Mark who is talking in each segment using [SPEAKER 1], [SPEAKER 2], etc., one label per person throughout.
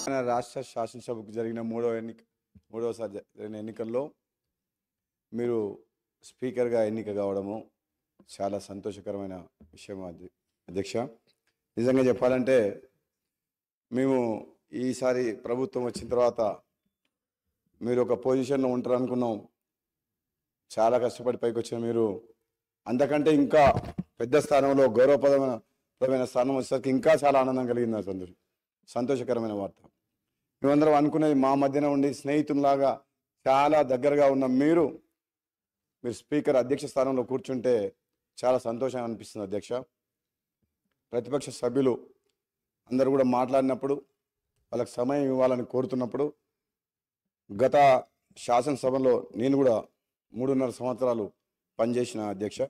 [SPEAKER 1] రాష్ట్ర శాసనసభకు జరిగిన మూడవసారి జరిగిన ఎన్నికల్లో మీరు స్పీకర్గా ఎన్నిక కావడము చాలా సంతోషకరమైన విషయం అధ్యక్ష. నిజంగా చెప్పాలంటే మేము ఈసారి ప్రభుత్వం వచ్చిన తర్వాత మీరు ఒక పొజిషన్లో ఉంటారు అనుకున్నాం. చాలా కష్టపడి పైకి వచ్చిన మీరు అంతకంటే ఇంకా పెద్ద స్థానంలో గౌరవప్రదమైన స్థానం వచ్చేసరికి ఇంకా చాలా ఆనందం కలిగింది. నాకు సంతోషకరమైన వార్త. మేమందరం అనుకునేది మా మధ్యన ఉండి స్నేహితుల్లాగా చాలా దగ్గరగా ఉన్న మీరు స్పీకర్ అధ్యక్ష స్థానంలో కూర్చుంటే చాలా సంతోషంగా అనిపిస్తుంది అధ్యక్ష. ప్రతిపక్ష సభ్యులు అందరూ కూడా మాట్లాడినప్పుడు వాళ్ళకి సమయం ఇవ్వాలని కోరుతున్నప్పుడు గత శాసనసభలో నేను కూడా 3.5 సంవత్సరాలు పనిచేసిన అధ్యక్ష.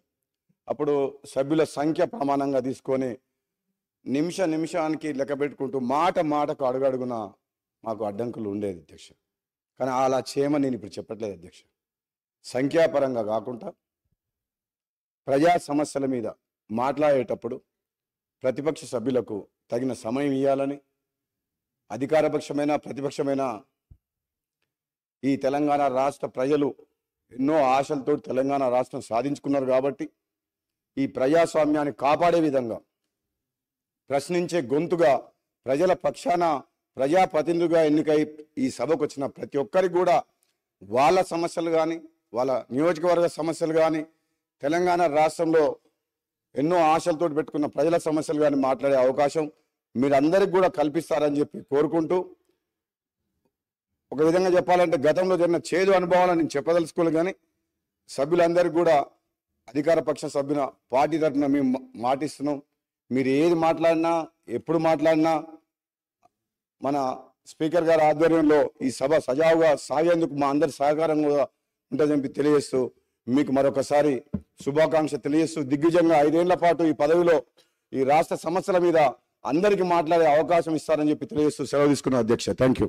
[SPEAKER 1] అప్పుడు సభ్యుల సంఖ్య ప్రమాణంగా తీసుకొని నిమిషానికి లెక్క పెట్టుకుంటూ మాటకు అడుగడుగున మాకు అడ్డంకులు ఉండేది అధ్యక్ష. కానీ అలా చేయమని నేను ఇప్పుడు చెప్పట్లేదు అధ్యక్ష. సంఖ్యాపరంగా కాకుండా ప్రజా సమస్యల మీద మాట్లాడేటప్పుడు ప్రతిపక్ష సభ్యులకు తగిన సమయం ఇవ్వాలని, అధికారపక్షమైన ప్రతిపక్షమైన ఈ తెలంగాణ రాష్ట్ర ప్రజలు ఎన్నో ఆశలతో తెలంగాణ రాష్ట్రం సాధించుకున్నారు కాబట్టి ఈ ప్రజాస్వామ్యాన్ని కాపాడే విధంగా ప్రశ్నించే గొంతుగా ప్రజల పక్షాన ప్రజాప్రతినిధులుగా ఎన్నికై ఈ సభకు వచ్చిన ప్రతి ఒక్కరికి కూడా వాళ్ళ సమస్యలు కానీ వాళ్ళ నియోజకవర్గ సమస్యలు కానీ తెలంగాణ రాష్ట్రంలో ఎన్నో ఆశలతో పెట్టుకున్న ప్రజల సమస్యలు కానీ మాట్లాడే అవకాశం మీరందరికీ కూడా కల్పిస్తారని చెప్పి కోరుకుంటూ, ఒక విధంగా చెప్పాలంటే గతంలో జరిగిన చేదు అనుభవాలను నేను చెప్పదలుచుకోలేదు. కానీ సభ్యులందరికీ కూడా అధికార పక్ష సభ్యుల పార్టీ తరఫున మేము మాటిస్తున్నాం. మీరు ఏది మాట్లాడినా ఎప్పుడు మాట్లాడినా మన స్పీకర్ గారి ఆధ్వర్యంలో ఈ సభ సజావుగా సాగేందుకు మా అందరి సహకారం కూడా ఉంటుందని తెలియజేస్తూ మీకు మరొకసారి శుభాకాంక్ష తెలియజేస్తూ దిగ్విజయంగా 5 ఏళ్ల పాటు ఈ పదవిలో ఈ రాష్ట్ర సమస్యల మీద అందరికీ మాట్లాడే అవకాశం ఇస్తారని చెప్పి తెలియజేస్తూ సెలవు తీసుకున్న అధ్యక్ష. Thank you.